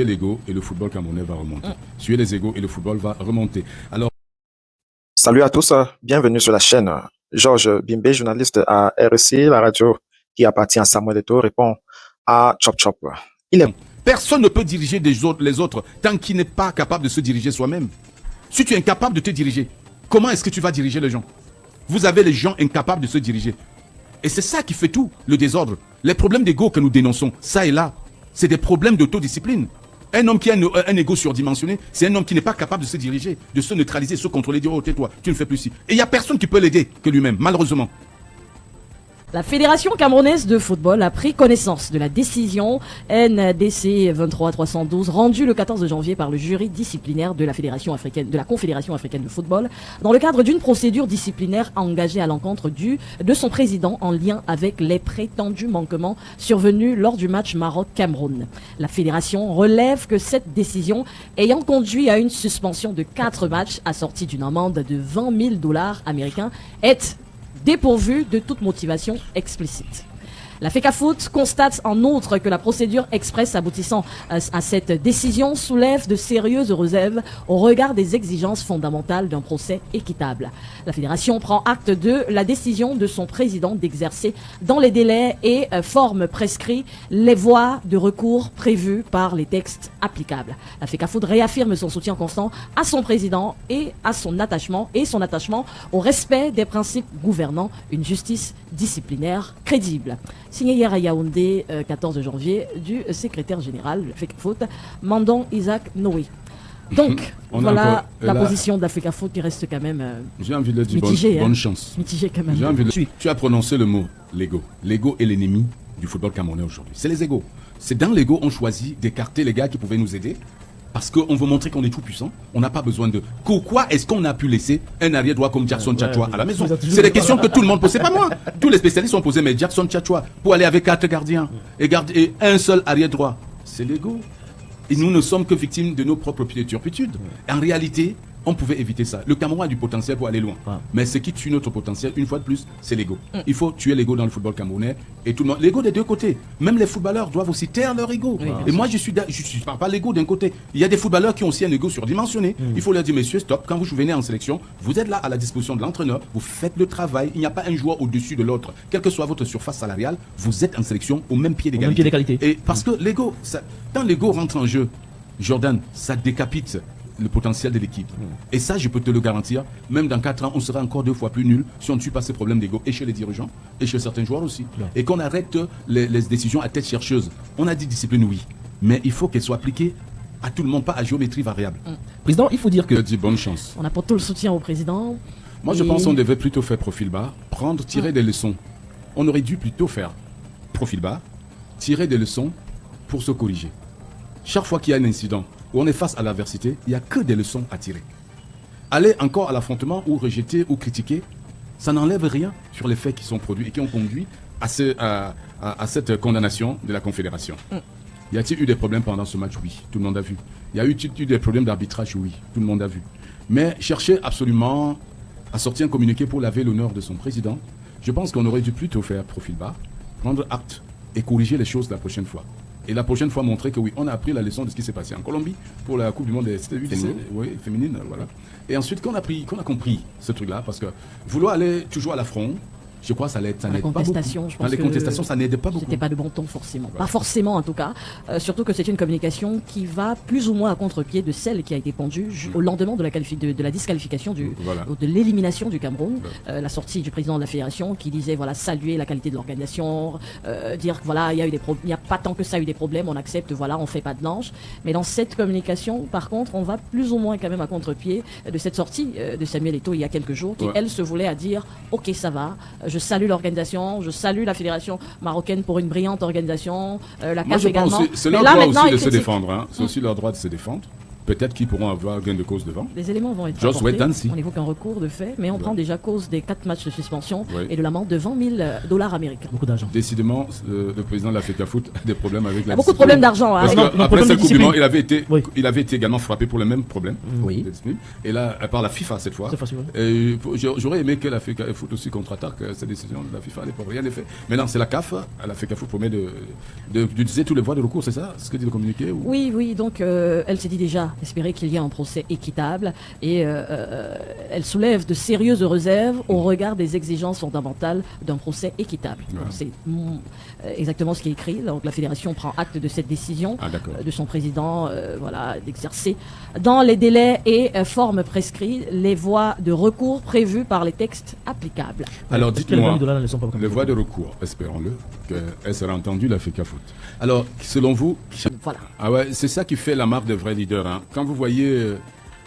l'ego et le football camerounais va remonter. Tuer les égos et le football va remonter. Alors, salut à tous, bienvenue sur la chaîne. Georges Bimbe, journaliste à RSI, la radio qui appartient à Samuel Eto'o, répond à Chop Chop. Personne ne peut diriger les autres tant qu'il n'est pas capable de se diriger soi-même. Si tu es incapable de te diriger, comment est-ce que tu vas diriger les gens? Vous avez les gens incapables de se diriger. Et c'est ça qui fait tout, le désordre. Les problèmes d'ego que nous dénonçons, ça et là, c'est des problèmes d'autodiscipline. Un homme qui a un ego surdimensionné, c'est un homme qui n'est pas capable de se diriger, de se neutraliser, de se contrôler, dire « Oh, tais-toi, tu ne fais plus ci ». Et il n'y a personne qui peut l'aider que lui-même, malheureusement. La Fédération camerounaise de football a pris connaissance de la décision NDC 23312 rendue le 14 janvier par le jury disciplinaire de la Confédération africaine de football dans le cadre d'une procédure disciplinaire engagée à l'encontre de son président en lien avec les prétendus manquements survenus lors du match Maroc-Cameroun. La fédération relève que cette décision, ayant conduit à une suspension de 4 matchs assortie d'une amende de $20 000 américains, est dépourvu de toute motivation explicite. La FECAFOOT constate en outre que la procédure express aboutissant à cette décision soulève de sérieuses réserves au regard des exigences fondamentales d'un procès équitable. La fédération prend acte de la décision de son président d'exercer dans les délais et formes prescrits les voies de recours prévues par les textes applicables. La FECAFOOT réaffirme son soutien constant à son président et à son attachement au respect des principes gouvernant une justice disciplinaire crédible. Signé hier à Yaoundé, 14 janvier, du secrétaire général de FECAFOOT, Mandon Isaac Noé. Donc, voilà la position de la FECAFOOT qui reste quand même j'ai envie de dire mitigée. Bonne chance. Mitigée quand même. Tu as prononcé le mot l'ego. L'ego est l'ennemi du football camerounais aujourd'hui. C'est les égos. C'est dans l'ego on choisit d'écarter les gars qui pouvaient nous aider. Parce qu'on veut montrer qu'on est tout puissant, on n'a pas besoin de... Pourquoi est-ce qu'on a pu laisser un arrière droit comme Jackson Tchatchoua à la maison? C'est des questions que tout le monde pose, c'est pas moi. Tous les spécialistes ont posé, mais Jackson Tchatchoua, pour aller avec 4 gardiens et un seul arrière droit, c'est l'ego. Et nous ne sommes que victimes de nos propres turpitudes. En réalité, on pouvait éviter ça. Le Cameroun a du potentiel pour aller loin. Mais ce qui tue notre potentiel, une fois de plus, c'est l'ego. Il faut tuer l'ego dans le football camerounais. Et tout le monde, l'ego des deux côtés. Même les footballeurs doivent aussi taire leur ego. Et moi, je suis pas l'ego d'un côté. Il y a des footballeurs qui ont aussi un ego surdimensionné. Il faut leur dire, messieurs, stop. Quand vous venez en sélection, vous êtes là à la disposition de l'entraîneur. Vous faites le travail. Il n'y a pas un joueur au-dessus de l'autre. Quelle que soit votre surface salariale, vous êtes en sélection au même pied d'égalité. Et parce que l'ego, quand l'ego rentre en jeu, Jordan, ça décapite le potentiel de l'équipe. Et ça, je peux te le garantir, même dans 4 ans, on sera encore 2 fois plus nul si on ne tue pas ces problèmes d'ego, et chez les dirigeants, et chez certains joueurs aussi. Et qu'on arrête les décisions à tête chercheuse. On a dit discipline, oui, mais il faut qu'elle soit appliquée à tout le monde, pas à géométrie variable. Président, il faut dire que... Je dis bonne chance. On apporte tout le soutien au président. Moi, je pense qu'on devait plutôt faire profil bas, tirer des leçons. On aurait dû plutôt faire profil bas, tirer des leçons pour se corriger. Chaque fois qu'il y a un incident, où on est face à l'adversité, il n'y a que des leçons à tirer. Aller encore à l'affrontement ou rejeter ou critiquer, ça n'enlève rien sur les faits qui sont produits et qui ont conduit à cette condamnation de la Confédération. Y a-t-il eu des problèmes pendant ce match? Oui, tout le monde a vu. Y a-t-il eu des problèmes d'arbitrage? Oui, tout le monde a vu. Mais chercher absolument à sortir un communiqué pour laver l'honneur de son président, je pense qu'on aurait dû plutôt faire profil bas, prendre acte et corriger les choses la prochaine fois. Et la prochaine fois, montrer que oui, on a appris la leçon de ce qui s'est passé en Colombie pour la Coupe du Monde des féminine, voilà. Et ensuite, qu'on a compris ce truc-là, parce que vouloir aller toujours à l'affront, je crois que ça n'aide pas beaucoup. Dans les contestations, ça n'aide pas beaucoup. C'était pas de bon ton forcément. Voilà. Pas forcément en tout cas. Surtout que c'est une communication qui va plus ou moins à contre-pied de celle qui a été pendue au lendemain de la disqualification de l'élimination du Cameroun. La sortie du président de la fédération qui disait voilà saluer la qualité de l'organisation, dire que voilà il n'y a pas tant que ça eu des problèmes, on accepte voilà on fait pas de blanche. Mais dans cette communication par contre on va plus ou moins quand même à contre-pied de cette sortie de Samuel Eto'o il y a quelques jours qui elle se voulait à dire ok ça va. Je salue l'organisation, je salue la fédération marocaine pour une brillante organisation, la CAF également. C'est leur droit aussi de se défendre. C'est aussi leur droit de se défendre. peut-être qu'ils pourront avoir gain de cause devant. Les éléments vont être Joss apportés. Wedancy. On évoque un recours de fait, mais on prend déjà cause des 4 matchs de suspension Oui. et de l'amende de 20 000 $ américains. Beaucoup d'argent. Décidément, le président de la FECAFOOT a des problèmes avec Il y la a beaucoup de discipline. problèmes d'argent. Hein. Parce non, qu'après problème de cette Coupe du Monde, discipline. il avait été également frappé pour le même problème. Oui. de discipline. Et là, par la FIFA cette fois. Cette fois-ci, oui. J'aurais aimé que la FECAFOOT aussi contre-attaque cette décision de la FIFA. Rien n'est fait. Maintenant, c'est la CAF. La FECAFOOT promet d'utiliser tous les voies de recours, c'est ça ce que dit le communiqué ou... Oui, donc elle s'est dit déjà espérer qu'il y ait un procès équitable et elle soulève de sérieuses réserves au regard des exigences fondamentales d'un procès équitable. Ouais. Donc, c'est exactement ce qui est écrit. Donc la fédération prend acte de cette décision de son président, d'exercer dans les délais et formes prescrits les voies de recours prévues par les textes applicables. Alors Est-ce que les 20 dites-moi, 000 $ ne sont pas les voies de recours, espérons-le, qu'elle sera entendue la FECAFOOT. Alors, selon vous, Voilà. ah ouais, c'est ça qui fait la marque de vrai leader. Hein. Quand vous voyez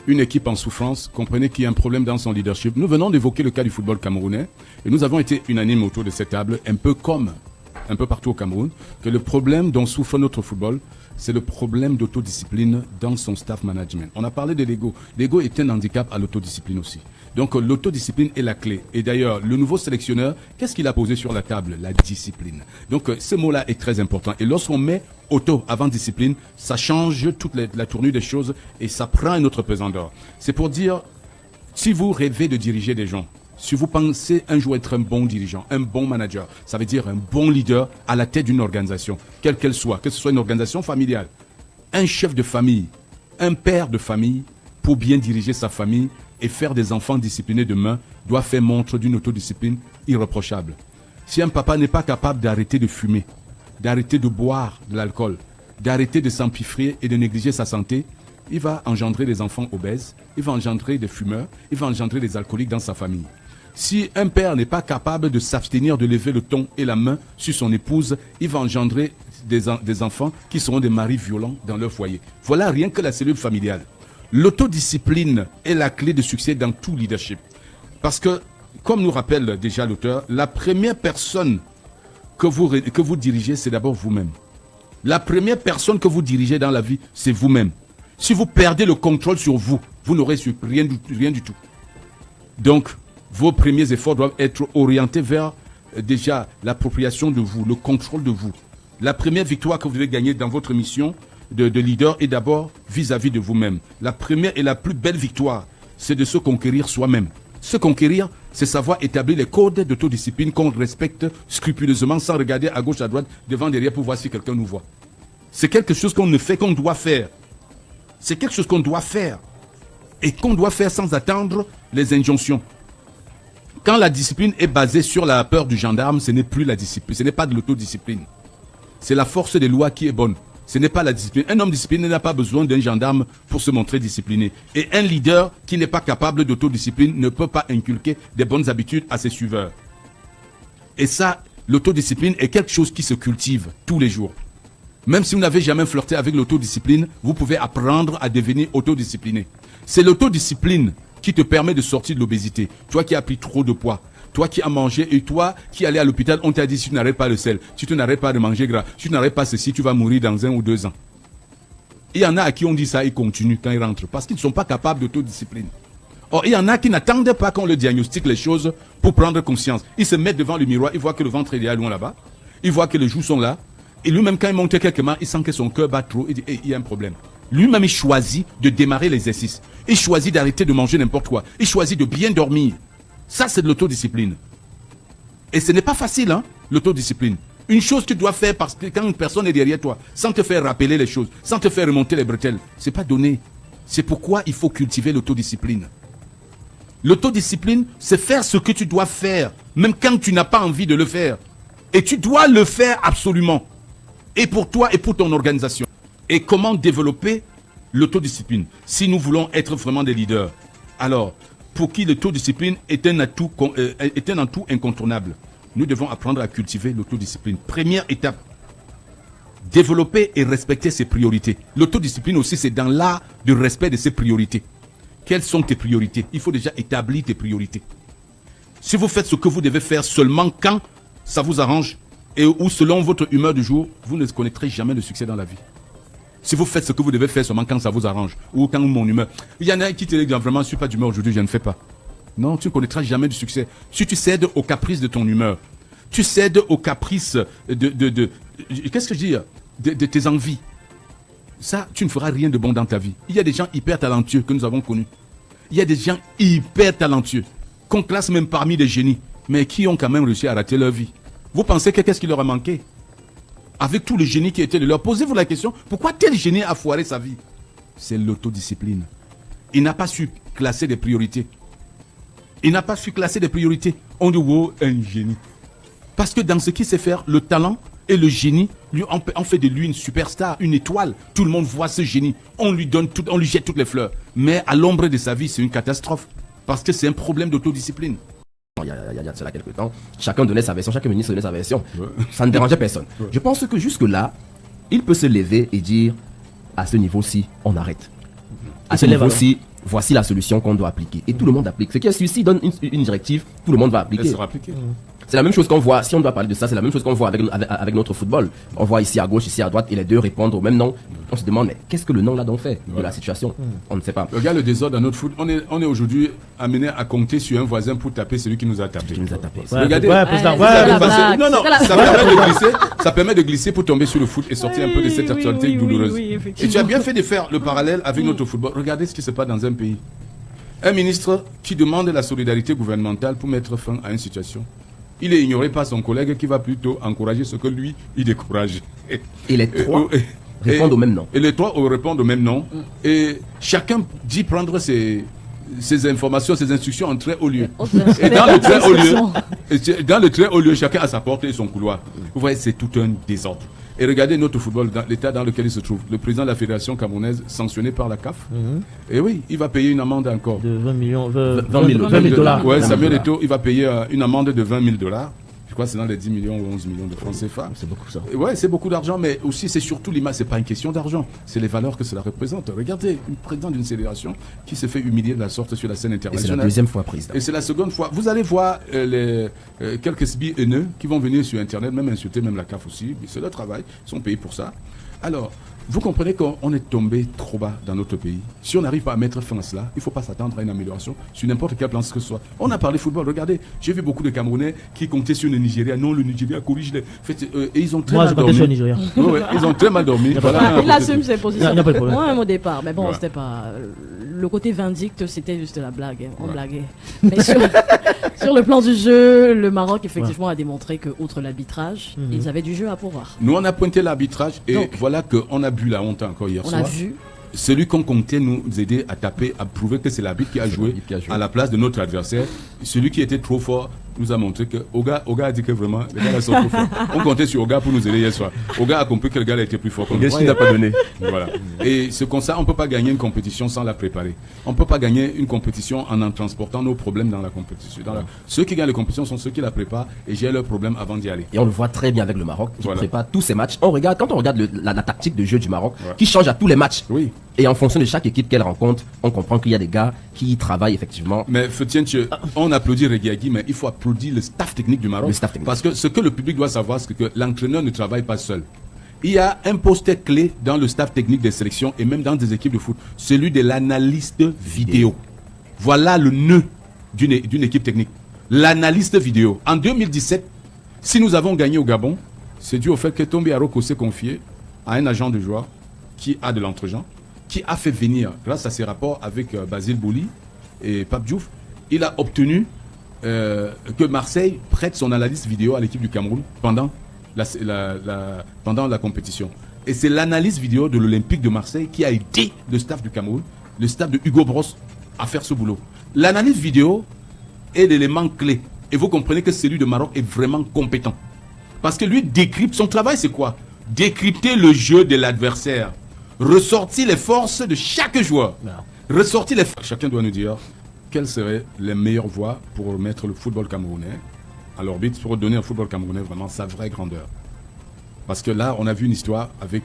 une équipe en souffrance, comprenez qu'il y a un problème dans son leadership. Nous venons d'évoquer le cas du football camerounais et nous avons été unanimes autour de cette table, un peu comme un peu partout au Cameroun, que le problème dont souffre notre football, c'est le problème d'autodiscipline dans son staff management. On a parlé de l'ego. L'ego est un handicap à l'autodiscipline aussi. Donc l'autodiscipline est la clé. Et d'ailleurs, le nouveau sélectionneur, qu'est-ce qu'il a posé sur la table? La discipline. Donc ce mot-là est très important. Et lorsqu'on met auto avant discipline, ça change toute la tournure des choses et ça prend un autre pesant d'or. C'est pour dire, si vous rêvez de diriger des gens, si vous pensez un jour être un bon dirigeant, un bon manager, ça veut dire un bon leader à la tête d'une organisation, quelle qu'elle soit, que ce soit une organisation familiale, un chef de famille, un père de famille, pour bien diriger sa famille et faire des enfants disciplinés demain, doit faire montre d'une autodiscipline irréprochable. Si un papa n'est pas capable d'arrêter de fumer, d'arrêter de boire de l'alcool, d'arrêter de s'empiffrer et de négliger sa santé, il va engendrer des enfants obèses, il va engendrer des fumeurs, il va engendrer des alcooliques dans sa famille. Si un père n'est pas capable de s'abstenir de lever le ton et la main sur son épouse, il va engendrer des enfants qui seront des maris violents dans leur foyer. Voilà rien que la cellule familiale. L'autodiscipline est la clé de succès dans tout leadership. Parce que, comme nous rappelle déjà l'auteur, la première personne que vous dirigez, c'est d'abord vous-même. La première personne que vous dirigez dans la vie, c'est vous-même. Si vous perdez le contrôle sur vous, vous n'aurez rien du tout. Donc, vos premiers efforts doivent être orientés vers déjà l'appropriation de vous, le contrôle de vous. La première victoire que vous devez gagner dans votre mission de leader est d'abord vis-à-vis de vous-même. La première et la plus belle victoire, c'est de se conquérir soi-même. Se conquérir, c'est savoir établir les codes d'autodiscipline qu'on respecte scrupuleusement sans regarder à gauche, à droite, devant, derrière pour voir si quelqu'un nous voit. C'est quelque chose qu'on ne fait, qu'on doit faire. C'est quelque chose qu'on doit faire. Et qu'on doit faire sans attendre les injonctions. Quand la discipline est basée sur la peur du gendarme, ce n'est plus la discipline, ce n'est pas de l'autodiscipline. C'est la force des lois qui est bonne. Ce n'est pas la discipline. Un homme discipliné n'a pas besoin d'un gendarme pour se montrer discipliné. Et un leader qui n'est pas capable d'autodiscipline ne peut pas inculquer des bonnes habitudes à ses suiveurs. Et ça, l'autodiscipline est quelque chose qui se cultive tous les jours. Même si vous n'avez jamais flirté avec l'autodiscipline, vous pouvez apprendre à devenir autodiscipliné. C'est l'autodiscipline qui te permet de sortir de l'obésité. Toi qui as pris trop de poids, toi qui as mangé et toi qui allais à l'hôpital, on t'a dit si tu n'arrêtes pas le sel, si tu n'arrêtes pas de manger gras, si tu n'arrêtes pas ceci, tu vas mourir dans 1 ou 2 ans. Il y en a à qui on dit ça, ils continuent quand ils rentrent parce qu'ils ne sont pas capables d'autodiscipline. Or, il y en a qui n'attendent pas qu'on leur diagnostique les choses pour prendre conscience. Ils se mettent devant le miroir, ils voient que le ventre est loin là-bas, ils voient que les joues sont là, et lui-même quand il monte quelque part, il sent que son cœur bat trop, il dit hey, il y a un problème. Lui-même, il choisit de démarrer l'exercice. Il choisit d'arrêter de manger n'importe quoi. Il choisit de bien dormir. Ça, c'est de l'autodiscipline. Et ce n'est pas facile, hein, l'autodiscipline. Une chose que tu dois faire parce que quand une personne est derrière toi, sans te faire rappeler les choses, sans te faire remonter les bretelles, c'est pas donné. C'est pourquoi il faut cultiver l'autodiscipline. L'autodiscipline, c'est faire ce que tu dois faire, même quand tu n'as pas envie de le faire. Et tu dois le faire absolument. Et pour toi et pour ton organisation. Et comment développer l'autodiscipline si nous voulons être vraiment des leaders? Alors, pour qui l'autodiscipline est un atout incontournable, nous devons apprendre à cultiver l'autodiscipline. Première étape, développer et respecter ses priorités. L'autodiscipline aussi, c'est dans l'art du respect de ses priorités. Quelles sont tes priorités? Il faut déjà établir tes priorités. Si vous faites ce que vous devez faire seulement quand ça vous arrange et ou selon votre humeur du jour, vous ne connaîtrez jamais de succès dans la vie. Si vous faites ce que vous devez faire seulement quand ça vous arrange ou quand mon humeur. Il y en a qui te disent vraiment, je suis pas d'humeur aujourd'hui, je ne fais pas. Non, tu ne connaîtras jamais du succès. Si tu cèdes aux caprices de ton humeur, tu cèdes aux caprices qu'est-ce que je dis, de tes envies. Ça, tu ne feras rien de bon dans ta vie. Il y a des gens hyper talentueux que nous avons connus. Il y a des gens hyper talentueux qu'on classe même parmi les génies, mais qui ont quand même réussi à rater leur vie. Vous pensez que qu'est-ce qui leur a manqué? Avec tous les génies qui étaient de leur, posez-vous la question, pourquoi tel génie a foiré sa vie? C'est l'autodiscipline. Il n'a pas su classer des priorités. Il n'a pas su classer des priorités. On dit, wow, un génie. Parce que dans ce qu'il sait faire, le talent et le génie, on fait de lui une superstar, une étoile. Tout le monde voit ce génie. On lui jette toutes les fleurs. Mais à l'ombre de sa vie, c'est une catastrophe. Parce que c'est un problème d'autodiscipline. Il y a de cela quelques temps, chacun donnait sa version, chaque ministre donnait sa version. Ouais. Ça ne dérangeait personne. Ouais. Je pense que jusque-là, il peut se lever et dire, à ce niveau-ci, on arrête. À ce niveau-ci, voici la solution qu'on doit appliquer. Et tout le monde applique. Ce qui est celui-ci donne une directive, tout le monde va appliquer. C'est la même chose qu'on voit, si on doit parler de ça, c'est la même chose qu'on voit avec notre football. On voit ici à gauche, ici à droite, et les deux répondent au même nom. On se demande, mais qu'est-ce que le nom là donc fait de la situation? On ne sait pas. Regarde le désordre dans notre foot. On est aujourd'hui amené à compter sur un voisin pour taper celui qui nous a tapé. Regardez. Ça permet de glisser pour tomber sur le foot et sortir un peu de cette actualité douloureuse. Et tu as bien fait de faire le parallèle avec notre football. Regardez ce qui se passe dans un pays. Un ministre qui demande la solidarité gouvernementale pour mettre fin à une situation. Il est ignoré par son collègue qui va plutôt encourager ce que lui, il décourage. Et les trois répondent au même nom. Et les trois répondent au même nom. Et chacun dit prendre ses informations, ses instructions en très haut lieu. Et dans le très haut lieu, chacun a sa porte et son couloir. Vous voyez, c'est tout un désordre. Et regardez notre football, dans l'état dans lequel il se trouve. Le président de la fédération camerounaise, sanctionné par la CAF. Et oui, il va payer une amende encore. De 20 000 dollars. Oui, Samuel Eto'o, il va payer une amende de 20 000 dollars. Je crois que c'est dans les 10 millions ou 11 millions de francs CFA. C'est beaucoup ça. Ouais, c'est beaucoup d'argent, mais aussi c'est surtout l'image. C'est pas une question d'argent, c'est les valeurs que cela représente. Regardez, une présidente d'une fédération qui se fait humilier de la sorte sur la scène internationale. Et c'est la deuxième fois, président. Et c'est la seconde fois. Vous allez voir quelques sbires haineux qui vont venir sur Internet, même insulter, même la CAF aussi. C'est leur travail, ils sont payés pour ça. Alors, vous comprenez qu'on est tombé trop bas dans notre pays. Si on n'arrive pas à mettre fin à cela, il ne faut pas s'attendre à une amélioration sur n'importe quel plan que ce soit. On a parlé football, regardez, j'ai vu beaucoup de Camerounais qui comptaient sur le Nigeria. Non, le Nigeria corrige les... et ils ont très mal dormi. Moi, je comptais sur le Nigeria. Ouais, ils ont très mal dormi. Il assume ses positions. Moi, même au départ, mais bon, Ouais. c'était pas... Le côté vindicte, c'était juste la blague. On blaguait. Mais sur le plan du jeu, le Maroc, effectivement, a démontré que, outre l'arbitrage, ils avaient du jeu à pourvoir. Nous, on a pointé l'arbitrage et Donc, voilà qu'on a bu la honte encore hier On soir. a vu. Celui qu'on comptait nous aider à taper, à prouver que c'est l'arbitre qui a joué à la place de notre adversaire. Celui qui était trop fort nous a montré que Oga a dit que vraiment, les gars là sont trop forts. On comptait sur Oga pour nous aider hier soir. Oga a compris que le gars là était plus fort que nous. Il n'a pas donné. Voilà. Et ce comme ça, on ne peut pas gagner une compétition sans la préparer. On ne peut pas gagner une compétition en transportant nos problèmes dans la compétition. Ceux qui gagnent les compétitions sont ceux qui la préparent et gèrent leurs problèmes avant d'y aller. Et on le voit très bien avec le Maroc, qui prépare tous ces matchs. Quand on regarde la tactique de jeu du Maroc, qui change à tous les matchs. Oui. Et en fonction de chaque équipe qu'elle rencontre, on comprend qu'il y a des gars qui travaillent effectivement. Mais on applaudit Reguiagui, mais il faut applaudir le staff technique du Maroc. Le staff technique. Parce que ce que le public doit savoir, c'est que l'entraîneur ne travaille pas seul. Il y a un poste clé dans le staff technique des sélections et même dans des équipes de foot, celui de l'analyste vidéo. Voilà le nœud d'une équipe technique. L'analyste vidéo. En 2017, si nous avons gagné au Gabon, c'est dû au fait que Tombi Aroko s'est confié à un agent de joueur qui a de l'entre-gens, qui a fait venir, grâce à ses rapports avec Basile Bouli et Pape Diouf, il a obtenu que Marseille prête son analyse vidéo à l'équipe du Cameroun pendant la compétition. Et c'est l'analyse vidéo de l'Olympique de Marseille qui a aidé le staff du Cameroun, le staff de Hugo Bross, à faire ce boulot. L'analyse vidéo est l'élément clé. Et vous comprenez que celui de Maroc est vraiment compétent. Parce que lui décrypte, son travail c'est quoi? Décrypter le jeu de l'adversaire. Ressortir les forces de chaque joueur. Ressortir les forces. Chacun doit nous dire quelles seraient les meilleures voies pour mettre le football camerounais à l'orbite, pour donner au football camerounais vraiment sa vraie grandeur. Parce que là, on a vu une histoire avec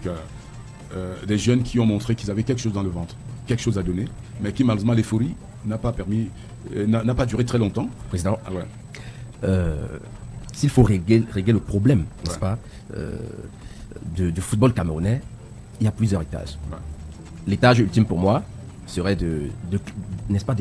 des jeunes qui ont montré qu'ils avaient quelque chose dans le ventre, quelque chose à donner, mais qui malheureusement l'euphorie n'a pas permis, n'a pas duré très longtemps. Président, s'il faut régler le problème, n'est-ce pas, du football camerounais, il y a plusieurs étages. Ouais. L'étage ultime pour moi serait n'est-ce pas,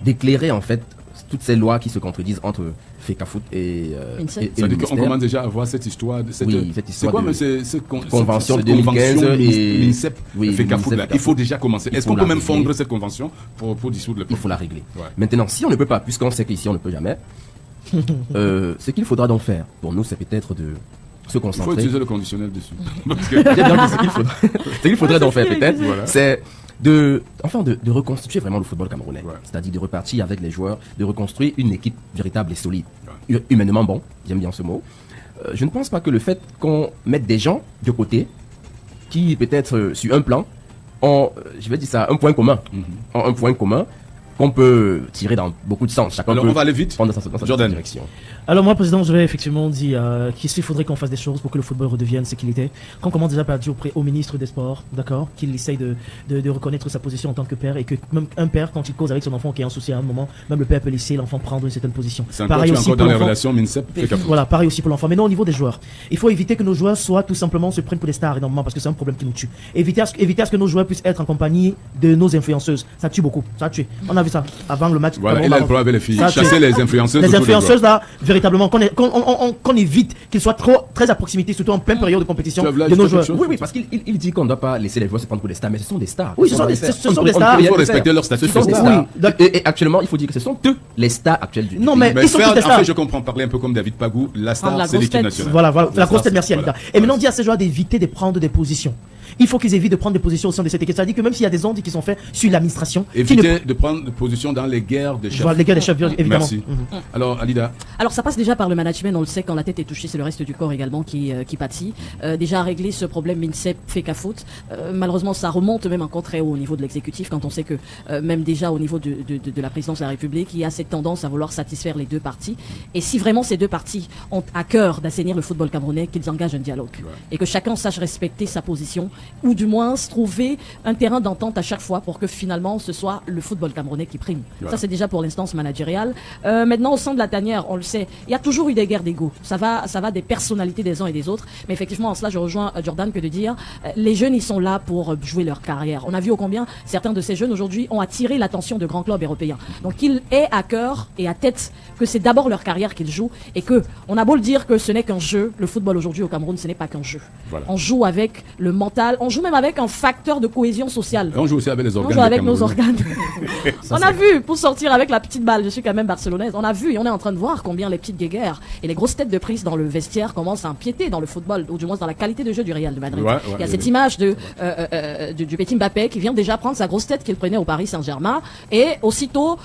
d'éclairer en fait toutes ces lois qui se contredisent entre FECAFOOT et INSEP. le C'est-à-dire qu'on ministère. commence déjà à voir cette histoire. Cette Oui, cette c'est histoire quoi, de mais cette convention de cette convention 2015 et l'INSEP, oui, FECAFOOT, là. l'INSEP, Il faut déjà commencer. il Est-ce faut qu'on peut la même régler. fondre cette convention pour dissoudre le Il faut la régler. Ouais. Maintenant, si on ne peut pas, puisqu'on sait qu'ici on ne peut jamais, ce qu'il faudra donc faire pour nous, c'est peut-être de se Il faut concentrer. utiliser le conditionnel dessus. Parce que- J'ai bien dit ce qu'il faudrait donc faire c'est ce peut-être, qu'il Voilà. c'est de reconstituer vraiment le football camerounais. Ouais. C'est-à-dire de repartir avec les joueurs, de reconstruire une équipe véritable et solide. Humainement bon, j'aime bien ce mot. Je ne pense pas que le fait qu'on mette des gens de côté, qui peut-être sur un plan, ont, je vais dire ça, un point commun. Ont un point commun qu'on peut tirer dans beaucoup de sens. Chacun Alors, peut on va aller vite. prendre dans sa Jordan. direction. Alors moi, président, je vais effectivement dire qu'il faudrait qu'on fasse des choses pour que le football redevienne ce qu'il était. Qu'on commence déjà par dire au ministre des Sports, d'accord, qu'il essaye de reconnaître sa position en tant que père et que même un père, quand il cause avec son enfant qui est en souci à un moment, même le père peut laisser l'enfant prendre une certaine position. C'est encore, tu es encore dans les relations MINSEP, FECAFOOT. Voilà, pareil aussi pour l'enfant. Maintenant, au niveau des joueurs, il faut éviter que nos joueurs soient tout simplement se prennent pour des stars énormément parce que c'est un problème qui nous tue. Éviter à ce que nos joueurs puissent être en compagnie de nos influenceuses. Ça tue beaucoup. Ça tue. On a vu ça avant le match. Voilà, il a le problème avec les filles. Ça, Chasser les influenceuses. Les autour des influenceuses là, véritablement, qu'on évite qu'ils soient très à proximité, surtout en pleine période de compétition Tu as voulu de nos ajouter joueurs. quelque chose Oui, oui, parce qu'il dit qu'on ne doit pas laisser les joueurs se prendre pour des stars, mais ce sont des stars. Oui, ce sont des stars. Il faut respecter leur statut. Ce sont des Oui. stars. d'accord. Et actuellement, il faut dire que ce sont eux les stars actuelles du Non, pays. mais ils sont tous des en stars. fait, je comprends parler un peu comme David Pagou. La Prendre la star, c'est grosse l'équipe tête. nationale. Voilà, la star, grosse tête, c'est- merci voilà. Alida. Et maintenant, on dit à ces joueurs d'éviter de prendre des positions. Il faut qu'ils évitent de prendre des positions au sein de cette équipe. C'est-à-dire que même s'il y a des ondes qui sont faites sur l'administration, qui ne- Éviter de prendre de position dans les guerres de chefs. Voilà, les gars des chefs, évidemment. Merci. Mhm. Alors, Alida, Alors ça passe déjà par le management, on le sait, quand la tête est touchée, c'est le reste du corps également qui pâtit. Déjà régler ce problème MINSEP, FECAFOOT. Malheureusement, ça remonte même encore très haut au niveau de l'exécutif, quand on sait que même déjà au niveau de la présidence de la République, il y a cette tendance à vouloir satisfaire les deux parties. Et si vraiment ces deux parties ont à cœur d'assainir le football camerounais, qu'ils engagent un dialogue. Et que chacun sache respecter sa position, ou du moins trouver un terrain d'entente à chaque fois pour que finalement ce soit le football camerounais qui prime. Voilà. Ça c'est déjà pour l'instance managériale. Maintenant au sein de la tanière, on le sait, il y a toujours eu des guerres d'ego. Ça va des personnalités des uns et des autres. Mais effectivement en cela je rejoins Jordan que de dire les jeunes ils sont là pour jouer leur carrière. On a vu au combien certains de ces jeunes aujourd'hui ont attiré l'attention de grands clubs européens. Donc il est à cœur et à tête que c'est d'abord leur carrière qu'ils jouent et que on a beau le dire que ce n'est qu'un jeu. Le football aujourd'hui au Cameroun ce n'est pas qu'un jeu. Voilà. On joue avec le mental, on joue même avec un facteur de cohésion sociale. on joue aussi avec les On organes. joue des avec nos Camerounais. organes. On a vu, pour sortir avec la petite balle, je suis quand même barcelonaise, on a vu et on est en train de voir combien les petites guéguerres et les grosses têtes de prise dans le vestiaire commencent à empiéter dans le football, ou du moins dans la qualité de jeu du Real de Madrid. Ouais, Il y a ouais, cette ouais. image du petit Mbappé qui vient déjà prendre sa grosse tête qu'il prenait au Paris Saint-Germain et aussitôt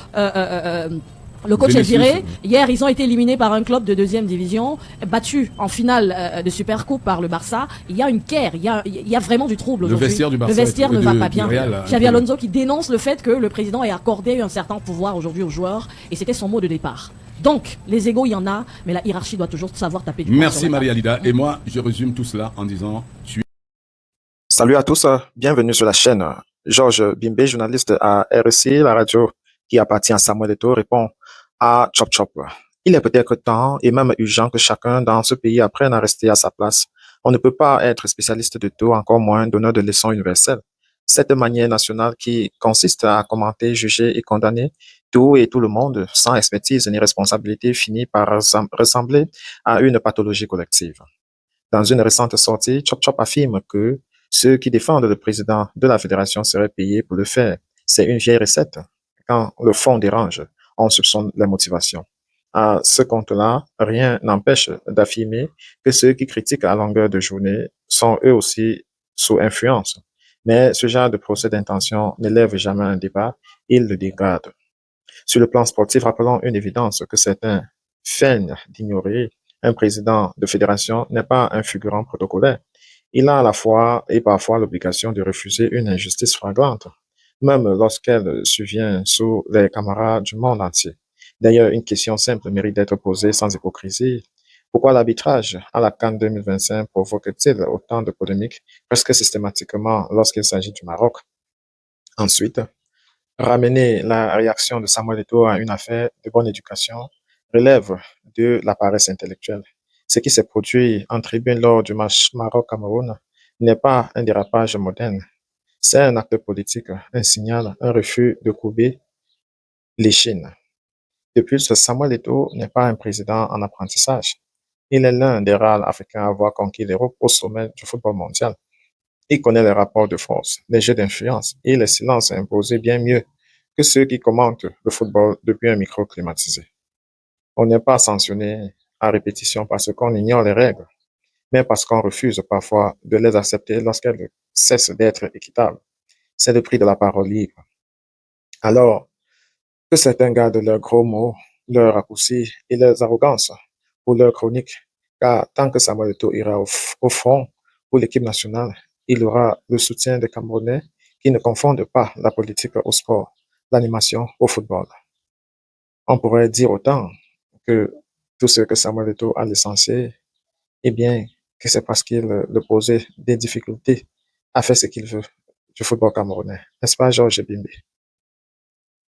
le coach est Vinicius, viré. Hier, ils ont été éliminés par un club de deuxième division, battus en finale de Supercoupe par le Barça. Il y a une guerre, il y a vraiment du trouble Le aujourd'hui. vestiaire du Barça Le vestiaire et ne va du pas bien. Real, là, Xavi un peu. Alonso qui dénonce le fait que le président ait accordé un certain pouvoir aujourd'hui aux joueurs, et c'était son mot de départ. Donc, les égos, il y en a, mais la hiérarchie doit toujours savoir taper du poing Merci sur la table. Marie-Alida. Et moi, je résume tout cela en disant Salut à tous, bienvenue sur la chaîne. Georges Bimbe, journaliste à RSI, la radio qui appartient à Samuel Eto'o, répond à Chop Chop. Il est peut-être temps et même urgent que chacun dans ce pays apprenne à rester à sa place. On ne peut pas être spécialiste de tout, encore moins donneur de leçons universelles. Cette manière nationale qui consiste à commenter, juger et condamner tout et tout le monde sans expertise ni responsabilité finit par ressembler à une pathologie collective. Dans une récente sortie, Chop Chop affirme que ceux qui défendent le président de la fédération seraient payés pour le faire. C'est une vieille recette. Quand le fond dérange, on soupçonne les motivations. À ce compte-là, rien n'empêche d'affirmer que ceux qui critiquent à longueur de journée sont eux aussi sous influence. Mais ce genre de procès d'intention n'élève jamais un débat, il le dégrade. Sur le plan sportif, rappelons une évidence que certains feignent d'ignorer. Un président de fédération n'est pas un figurant protocolaire. Il a à la fois et parfois l'obligation de refuser une injustice flagrante, même lorsqu'elle survient sous les camarades du monde entier. D'ailleurs, une question simple mérite d'être posée sans hypocrisie. Pourquoi l'arbitrage à la CAN 2025 provoque-t-il autant de polémiques presque systématiquement lorsqu'il s'agit du Maroc? Ensuite, ramener la réaction de Samuel Eto'o à une affaire de bonne éducation relève de la paresse intellectuelle. Ce qui s'est produit en tribune lors du match Maroc-Cameroun n'est pas un dérapage moderne. C'est un acte politique, un signal, un refus de courber l'échine. De plus, Samuel Eto'o n'est pas un président en apprentissage. Il est l'un des rares Africains à avoir conquis l'Europe au sommet du football mondial. Il connaît les rapports de force, les jeux d'influence et les silences imposés bien mieux que ceux qui commentent le football depuis un micro climatisé. On n'est pas sanctionné à répétition parce qu'on ignore les règles, mais parce qu'on refuse parfois de les accepter lorsqu'elles cessent d'être équitables. C'est le prix de la parole libre. Alors que certains gardent leurs gros mots, leurs raccourcis et leurs arrogances pour leurs chroniques, car tant que Samuel Eto'o ira au front pour l'équipe nationale, il aura le soutien des Camerounais qui ne confondent pas la politique au sport, l'animation au football. On pourrait dire autant que tout ce que Samuel Eto'o a licencié, eh bien, que c'est parce qu'il le posait des difficultés à faire ce qu'il veut du football camerounais. N'est-ce pas, Georges Bimbe?